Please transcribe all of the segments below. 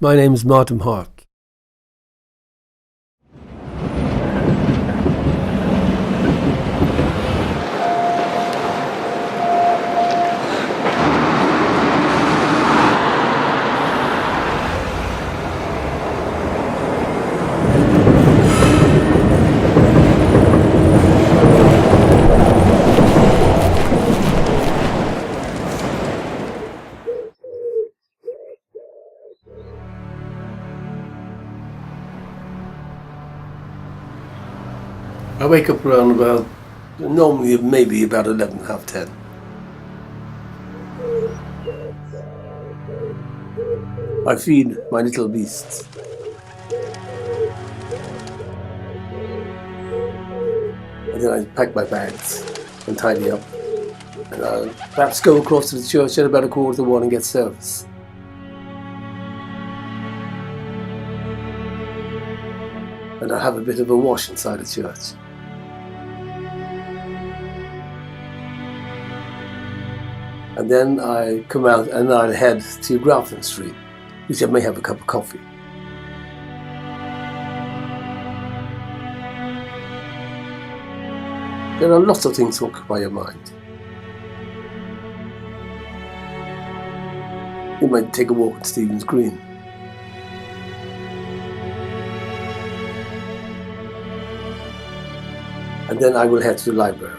My name's Martin Hart. I wake up around about, normally maybe about 11, half 10. I feed my little beasts. And then I pack my bags and tidy up. And I'll perhaps go across to the church at about 1:45 and get service. And I'll have a bit of a wash inside the church. And then I come out and I'll head to Grafton Street, which I may have a cup of coffee. There are lots of things to occupy your mind. You might take a walk at Stephen's Green. And then I will head to the library,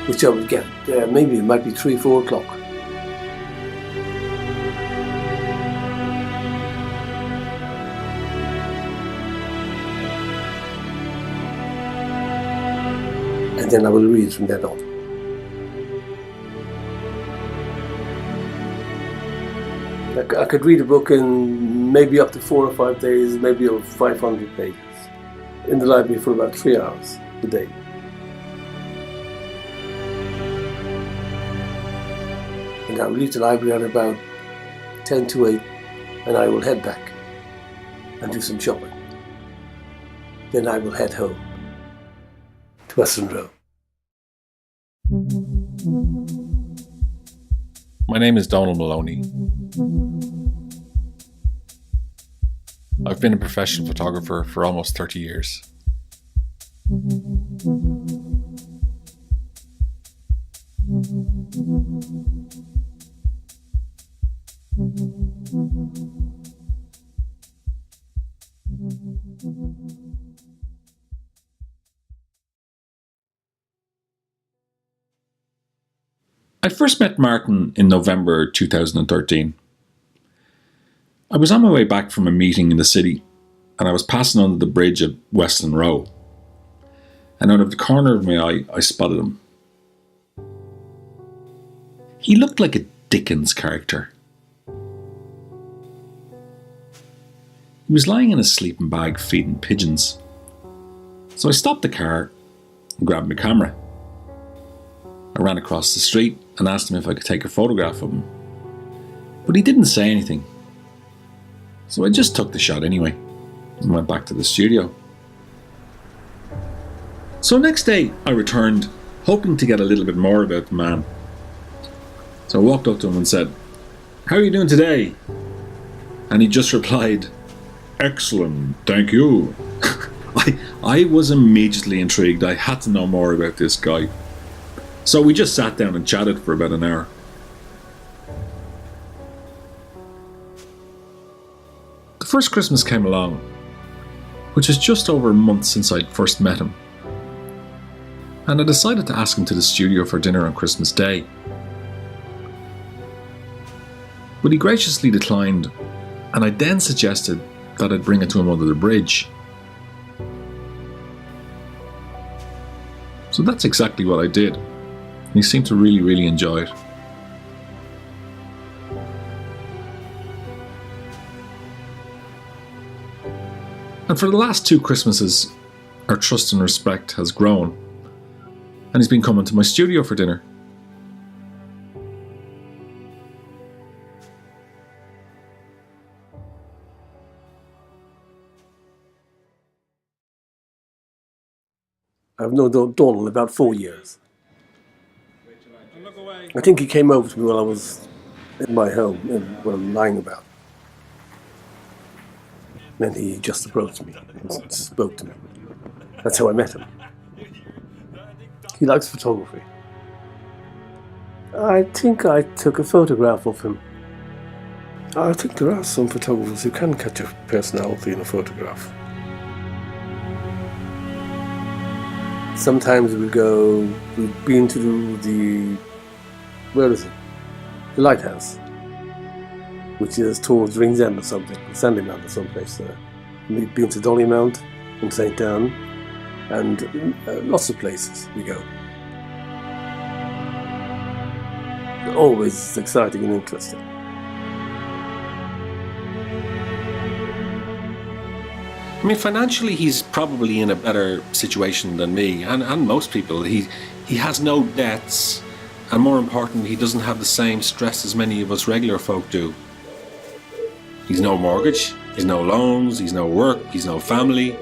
which I will get there, maybe it might be 3, 4 o'clock. And then I will read from then on. I could read a book in maybe up to 4 or 5 days, maybe over 500 pages, in the library for about 3 hours a day. And I will leave the library at about 10 to 8, and I will head back and do some shopping. Then I will head home to Western Row. My name is Donald Maloney. I've been a professional photographer for almost 30 years. I first met Martin in November 2013. I was on my way back from a meeting in the city, and I was passing under the bridge at Western Row. And out of the corner of my eye, I spotted him. He looked like a Dickens character. He was lying in a sleeping bag feeding pigeons. So I stopped the car and grabbed my camera. I ran across the street and asked him if I could take a photograph of him. But he didn't say anything. So I just took the shot anyway and went back to the studio. So next day I returned, hoping to get a little bit more about the man. So I walked up to him and said, "How are you doing today?" And he just replied, "Excellent, thank you." I was immediately intrigued. I had to know more about this guy. So we just sat down and chatted for about an hour. The first Christmas came along, which was just over a month since I'd first met him. And I decided to ask him to the studio for dinner on Christmas Day. But he graciously declined, and I then suggested that I'd bring it to him under the bridge. So that's exactly what I did. He seemed to really enjoy it. And for the last 2 Christmases, our trust and respect has grown, and he's been coming to my studio for dinner. I've known Donald about 4 years. I think he came over to me while I was in my home, when I'm lying about. Then he just approached me and spoke to me. That's how I met him. He likes photography. I think I took a photograph of him. I think there are some photographers who can catch a personality in a photograph. Sometimes we've been to where is it? The lighthouse, which is towards Rings End or something, Sandymount or someplace there. We've been to Dollymount and St. Anne, and lots of places we go. Always exciting and interesting. I mean, financially, he's probably in a better situation than me and most people. He has no debts, and more important, he doesn't have the same stress as many of us regular folk do. He's no mortgage, he's no loans, he's no work, he's no family.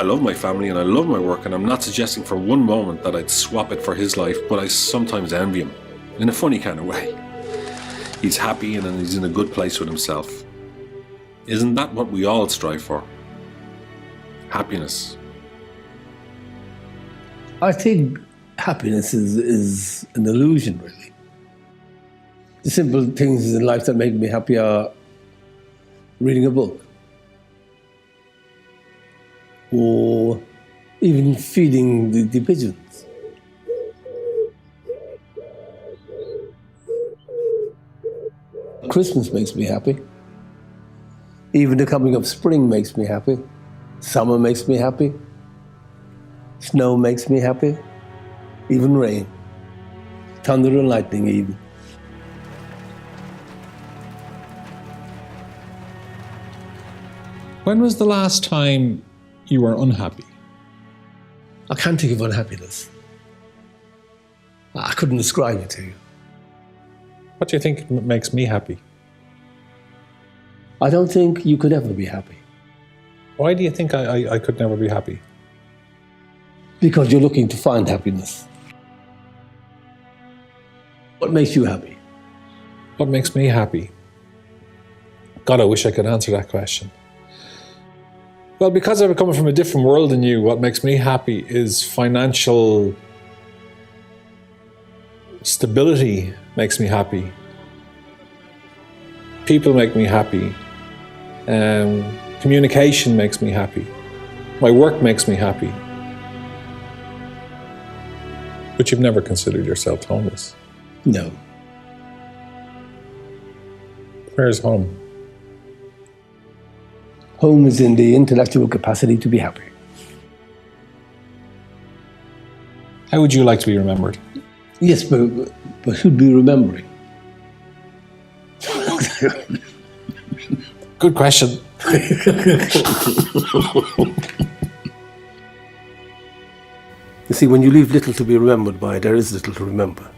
I love my family and I love my work, and I'm not suggesting for one moment that I'd swap it for his life, but I sometimes envy him, in a funny kind of way. He's happy and he's in a good place with himself. Isn't that what we all strive for? Happiness. I think happiness is an illusion, really. The simple things in life that make me happy are reading a book, or even feeding the pigeons. Christmas makes me happy. Even the coming of spring makes me happy. Summer makes me happy. Snow makes me happy. Even rain. Thunder and lightning even. When was the last time you were unhappy? I can't think of unhappiness. I couldn't describe it to you. What do you think makes me happy? I don't think you could ever be happy. Why do you think I could never be happy? Because you're looking to find happiness. What makes you happy? What makes me happy? God, I wish I could answer that question. Well, because I'm coming from a different world than you, what makes me happy is financial stability makes me happy. People make me happy. Communication makes me happy. My work makes me happy. But you've never considered yourself homeless. No. Where's home? Home is in the intellectual capacity to be happy. How would you like to be remembered? Yes, but who'd be remembering? Good question. You see, when you leave little to be remembered by, there is little to remember.